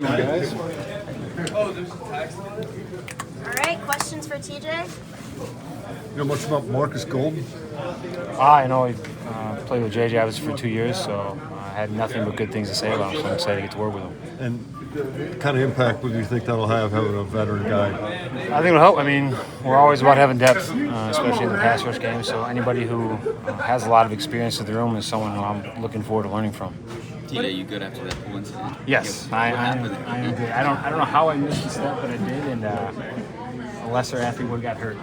Guys. Oh, there's a tax line? All right, questions for TJ? You know much about Marcus Golden? I know he played with JJ obviously for 2 years, so I had nothing but good things to say about him, so I'm excited to get to work with him. And what kind of impact would you think that'll have having a veteran guy? I think it'll help. I mean, we're always about having depth, especially in the pass rush game, so anybody who has a lot of experience in the room is someone who I'm looking forward to learning from. TJ, you good after that pool incident? Yes, I am good. I don't know how I missed the step, but I did, and a lesser athlete would have got hurt.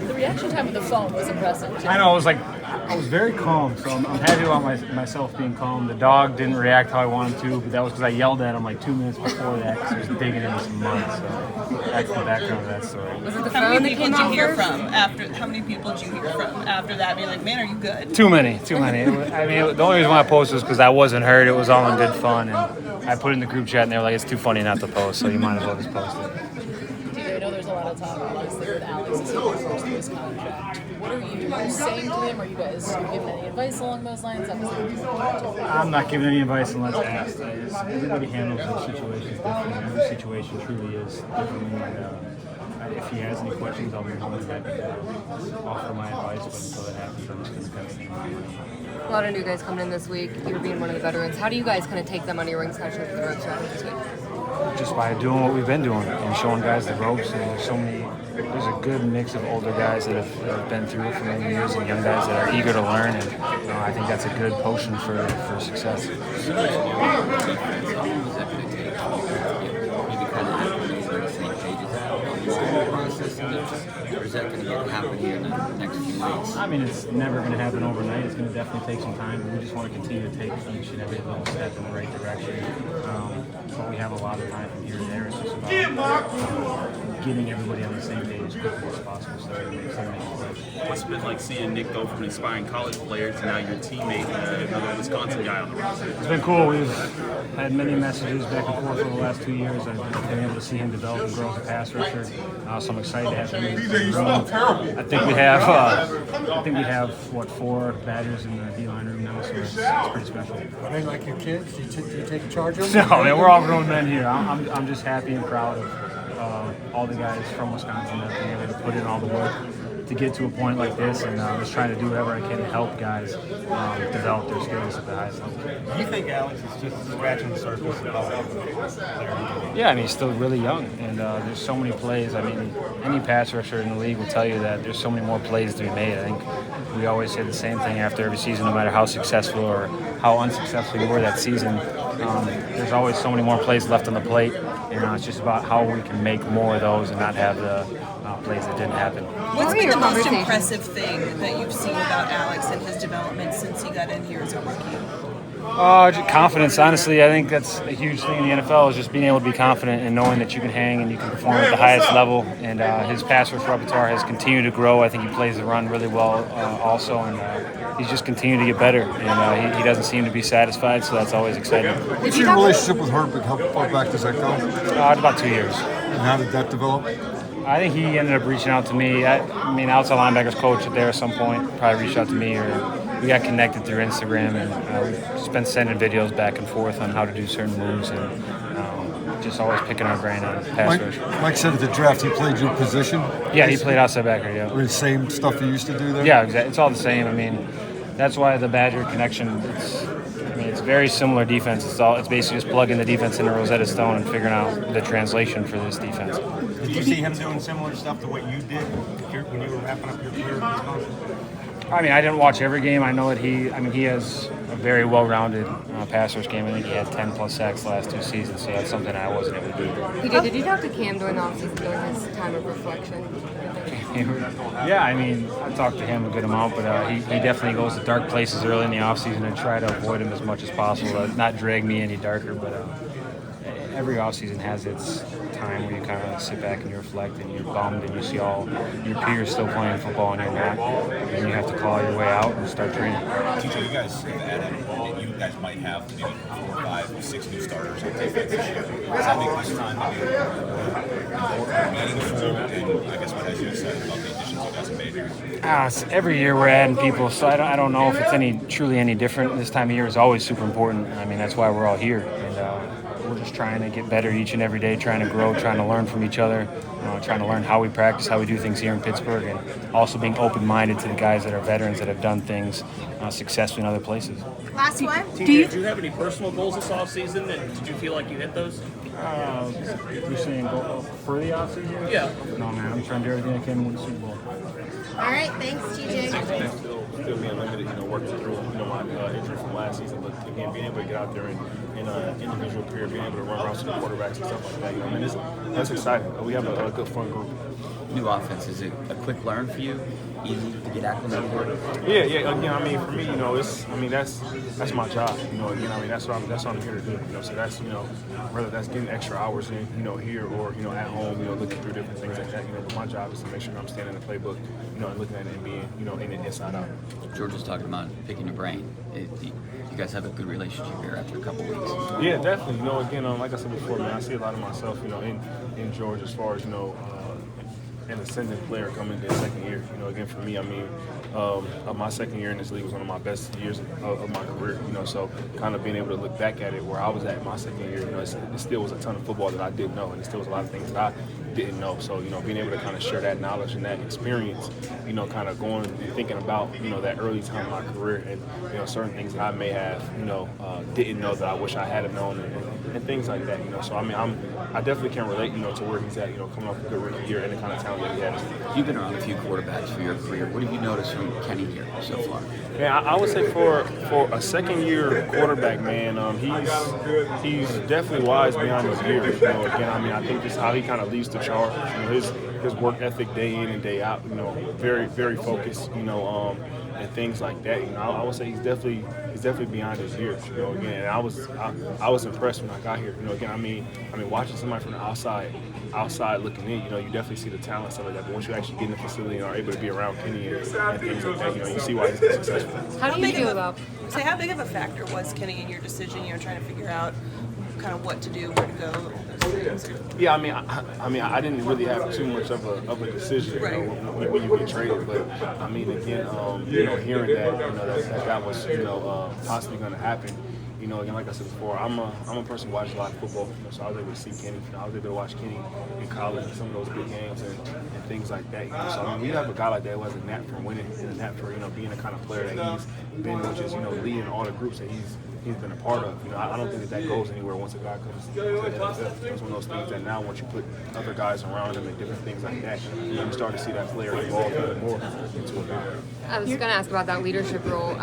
The reaction time on the phone was impressive. I know, I was very calm, so I'm happy about myself being calm. The dog didn't react how I wanted to, but that was because I yelled at him like 2 minutes before that because he was digging into some mud, so that's the background of that story. Was it the How phone many that people came did you out hear first? from after? How many people did you hear from after that? Being like, man, are you good? Too many. The only reason why I posted was because I wasn't hurt. It was all in good fun, and I put it in the group chat, and they were like, it's too funny not to post, so you might as well just post it. I know there's a lot of talk, obviously, with Alex as he goes through his contract. What are you saying to him? Are you guys giving any advice along those lines? I'm not giving any advice unless asked. Everybody handles their situations differently. Every situation truly is differently. And if he has any questions, I'll be more than happy to offer my advice. But until that happens, I'm just going to kind of think. A lot of new guys coming in this week. You're being one of the veterans. How do you guys kind of take them under your wing, especially for the ropes around this week? Just by doing what we've been doing and showing guys the ropes. And there's a good mix of older guys that have been through it for many years and young guys that are eager to learn. And I think that's a good potion for success. Or is that going to happen here in the next few weeks? I mean, it's never going to happen overnight. It's going to definitely take some time. But we just want to continue to take each and every little step in the right direction. But we have a lot of time from here to there. It's just about getting everybody on the same page as quickly as possible so that we make some play. What's it been like seeing Nick go from an inspiring college player to now your teammate, another Wisconsin guy on the roster? It's been cool. We've had many messages back and forth over the last 2 years. I've been able to see him develop and grow as a pass rusher. So I'm excited to have him in the room. I think we have 4 Badgers in the D-line room now, so it's pretty special. Are they like your kids? Do you take charge of them? No, man, we're all grown men here. I'm just happy and proud of all the guys from Wisconsin that have been able to put in all the work to get to a point like this, and just trying to do whatever I can to help guys develop their skills at the highest level. Do you think Alex is just scratching the surface of how player? Yeah, I mean, he's still really young, and there's so many plays. I mean, any pass rusher in the league will tell you that there's so many more plays to be made. I think we always say the same thing after every season, no matter how successful or how unsuccessful you were that season. There's always so many more plays left on the plate, and it's just about how we can make more of those and not have the plays that didn't happen. What's been the most impressive thing that you've seen about Alex and his development since he got in here as a rookie? Just confidence. Honestly, I think that's a huge thing in the NFL is just being able to be confident and knowing that you can hang and you can perform at the highest level. And his pass rush repertoire has continued to grow. I think he plays the run really well also, and he's just continued to get better. And he doesn't seem to be satisfied, so that's always exciting. What's your relationship with Herbert? How far back does that go? It's about 2 years. And how did that develop? I think he ended up reaching out to me. I mean, outside linebackers coach there at some point probably reached out to me, or we got connected through Instagram, and we've just been sending videos back and forth on how to do certain moves, and just always picking our brain on pass rush. Mike said at the draft he played your position. Yeah, he played outside backer. Yeah. The same stuff he used to do there. Yeah, exactly. It's all the same. I mean, that's why the Badger connection. It's very similar defense. It's basically just plugging the defense into Rosetta Stone and figuring out the translation for this defense. Did you see him doing similar stuff to what you did when you were wrapping up your career in Wisconsin? I mean, I didn't watch every game. I know that he has a very well-rounded pass rush game. I think he had 10+ sacks the last 2 seasons, so that's something I wasn't able to do. He did. Did you talk to Cam during the offseason, during his time of reflection? Yeah, I mean, I talked to him a good amount, but he definitely goes to dark places early in the offseason and try to avoid him as much as possible, not drag me any darker, but every offseason has its time where you kind of sit back and you reflect and you're bummed and you see all your peers still playing football and you're not, and you have to claw your way out and start training. TJ, you guys have added, you guys might have maybe 4, 5, 6 new starters on defense this year. Does that make this time to be more meaningful? And I guess what has you excited about the additions you guys have made? Every year we're adding people, so I don't know if it's truly any different. This time of year is always super important. I mean, that's why we're all here. And just trying to get better each and every day, trying to grow, trying to learn from each other, trying to learn how we practice, how we do things here in Pittsburgh, and also being open-minded to the guys that are veterans that have done things successfully in other places. Last one. Did you have any personal goals this offseason, and did you feel like you hit those? You're saying go for the offseason? Yeah. No, man, I'm trying to do everything I can to win the Super Bowl. All right, thanks, TJ. Still being limited, working through, my injury from last season, but again, being able to get out there in an individual period, being able to run routes to the quarterbacks and stuff like that, that's exciting. We have a good, fun group. New offense, is it a quick learn for you? Easy to get acclimated? Yeah. Again, for me, that's my job. Again, that's what I'm here to do. So that's, whether that's getting extra hours in, here or, at home, looking through different things like that. But my job is to make sure I'm standing in the playbook, and looking at it and being, in it inside out. George was talking about picking your brain. You guys have a good relationship here after a couple weeks. Yeah, definitely. Again, like I said before, man, I see a lot of myself, in George as far as, an ascending player coming into his second year. Again, for me, my second year in this league was one of my best years of my career. So kind of being able to look back at it where I was at my second year, it still was a ton of football that I didn't know, and it still was a lot of things that I didn't know. So, being able to kind of share that knowledge and that experience, kind of going and thinking about, that early time in my career and, certain things that I may have, didn't know that I wish I had known and things like that, So, I definitely can relate, to where he's at, coming off a good rookie year and the kind of talent that he has. You've been around a few quarterbacks for your career. What have you noticed from Kenny here so far? Yeah, I would say for a second-year quarterback, man, he's definitely wise beyond his years. Again, I think just how he kind of leads the charge. His work ethic day in and day out. Very, very focused. And things like that. I would say he's definitely beyond his years. Again, and I was impressed when I got here. Again, watching somebody from the outside looking in, you definitely see the talent stuff like that. But once you actually get in the facility and are able to be around Kenny and things like that, you see why he's been successful. How do you feel about? Say, how big of a factor was Kenny in your decision? Trying to figure out kind of what to do, where to go, those things. Yeah, I didn't really have too much of a decision, when you get traded. But again, hearing that was possibly going to happen. Again, like I said before, I'm a person who watches a lot of football, so I was able to see Kenny. I was able to watch Kenny in college and some of those big games and things like that. So when you have a guy like that who has a knack for winning and a knack for being the kind of player that he's been, which is leading all the groups that he's been a part of. I don't think that goes anywhere once a guy comes to the NFL. It's one of those things that now once you put other guys around him and different things like that, you start to see that player evolve even more into a guy. I was going to ask about that leadership role.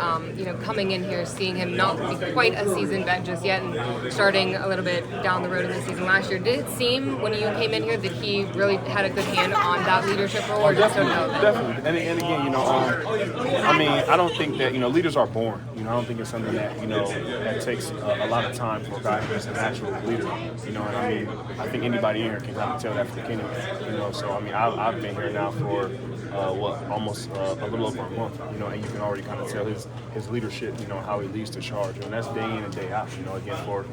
Coming in here, seeing him not be quite a seasoned vet just yet, and starting a little bit down the road in the season last year. Did it seem when you came in here that he really had a good hand on that leadership role, or just don't know? Definitely. And again, I don't think that leaders are born. I don't think it's something that that takes a lot of time for a guy who's a natural leader. I think anybody in here can kind of tell that from Kenny. So I've been here now for almost a little over a month. And you can already kind of tell his leadership. How he leads the charge, and that's day in and day out. Again, for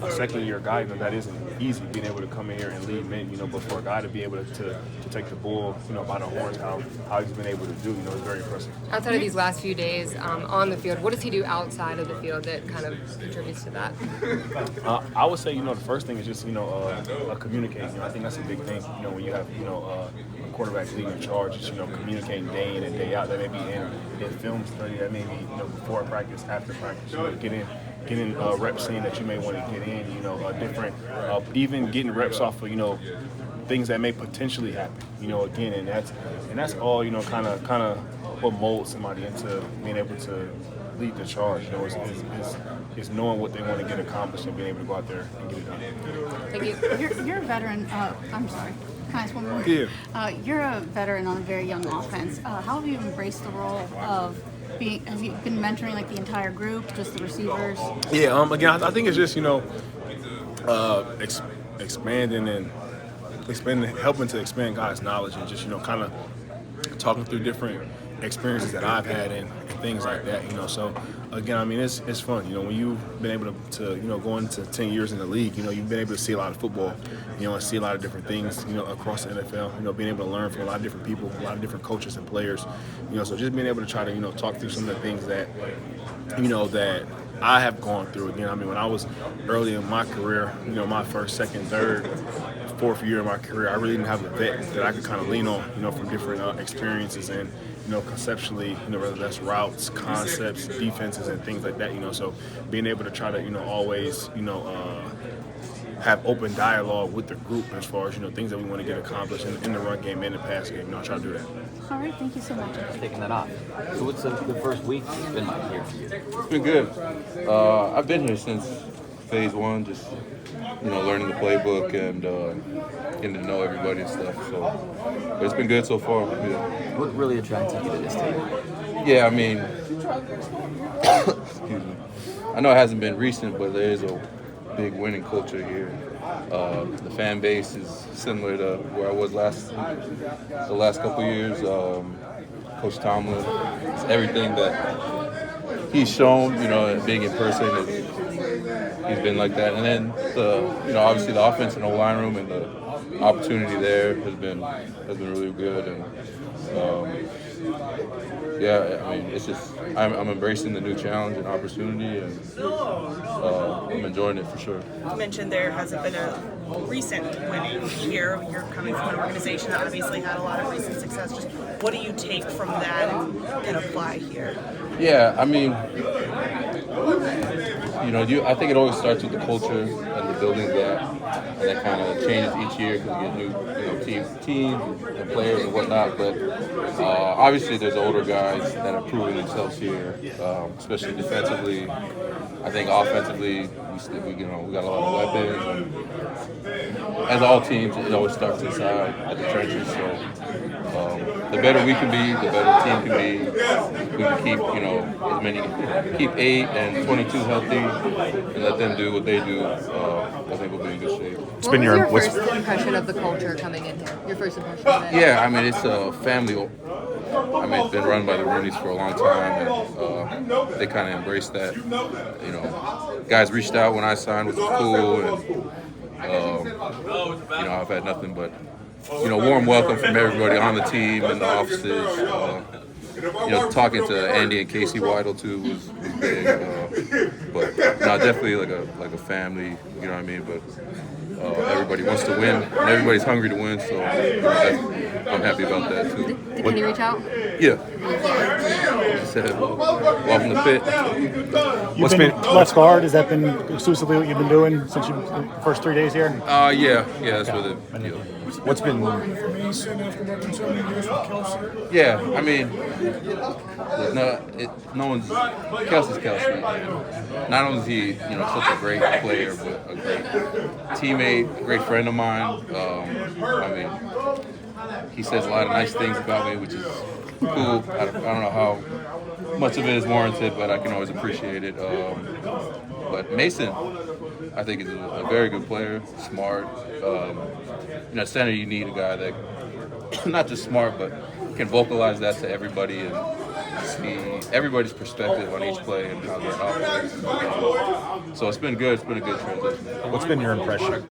a second-year guy, that isn't easy being able to come in here and lead men. But for a guy to be able to take the bull, by the horns, how he's been able to do, is very impressive. Outside of these last few days on the field, what does he do outside of the field that kind of contributes to that? I would say, the first thing is just, communicating. I think that's a big thing. When you have, a quarterback leading the charge, just, communicating day in and day out. That may be in film study, that may be, before practice, after practice, getting reps in that you may want to get in, different, even getting reps off of, things that may potentially happen, again, and that's all, kind of what molds somebody into being able to lead the charge, is knowing what they want to get accomplished and being able to go out there and get it done. Thank you. You're a veteran. I'm sorry. Can I ask one more? Yeah. You're a veteran on a very young offense. How have you embraced the role of being? Have you been mentoring the entire group, just the receivers? Yeah. Again, I think it's just expanding and helping to expand guys' knowledge and just kind of talking through different experiences that I've had and things like that. So again, it's fun. When you've been able to go into 10 years in the league, you've been able to see a lot of football, and see a lot of different things, across the NFL. Being able to learn from a lot of different people, a lot of different coaches and players. So just being able to try to talk through some of the things that I have gone through. Again, I mean, when I was early in my career, you know, my first, second, third, fourth year of my career, I really didn't have a vet that I could kind of lean on, you know, from different experiences and, you know, conceptually, you know, whether that's routes, concepts, defenses, and things like that, you know. So being able to try to, you know, always, you know, have open dialogue with the group as far as, you know, things that we want to get accomplished in the run game and the pass game. You know, I try to do that. All right, thank you so much. Taking that off. So what's the first week been like here for you? It's been good. I've been here since phase one, just, you know, learning the playbook and getting to know everybody and stuff. So but it's been good so far. Yeah. What really attracted you to this team? Yeah, I mean, excuse me. I know it hasn't been recent, but there is a big winning culture here. The fan base is similar to where I was the last couple years. Coach Tomlin, it's everything that he's shown, you know, being in person, he's been like that. And then you know, obviously the offense in the line room and the opportunity there has been really good. And yeah, I mean, it's just I'm embracing the new challenge and opportunity, and I'm enjoying it for sure. You mentioned there hasn't been a recent winning here. You're coming from an organization that obviously had a lot of recent success. Just what do you take from that and apply here? Yeah, I mean, you know, I think it always starts with the culture and the building that kind of changes each year because you get new, you know, teams and players and whatnot. But obviously, there's older guys that are proving themselves here, especially defensively. I think offensively, we got a lot of weapons. And as all teams, it always starts inside at the trenches. So the better we can be, the better the team can be. We can keep, you know, keep 8 and 22 healthy, and let them do what they do. I think we'll be in good shape. What was your first impression of the culture coming in here? Your first impression of it? Yeah, I mean, it's a family. I mean, it's been run by the Roonies for a long time, and they kind of embraced that. You know, guys reached out when I signed, which was cool, and you know, I've had nothing but, you know, warm welcome from everybody on the team and the offices. You know, talking to Andy and Casey Weidel too was big, but no, definitely like a family. You know what I mean? But everybody wants to win, and everybody's hungry to win. So I'm happy about that too. Did Kenny reach out? Yeah. He said, welcome to Pitt. You've been left guard. Has that been exclusively what you've been doing since the first 3 days here? Yeah, that's what it. You know. What's been? Yeah, I mean, no one's Kelsey's Kelsey. Not only is he, you know, such a great player, but a great teammate, a great friend of mine. I mean, he says a lot of nice things about me, which is cool. I don't know how much of it is warranted, but I can always appreciate it. But Mason, I think, is a very good player, smart. You know, center, you need a guy that not just smart, but can vocalize that to everybody and see everybody's perspective on each play and how they're operating. So it's been good. It's been a good transition. What's been your impression?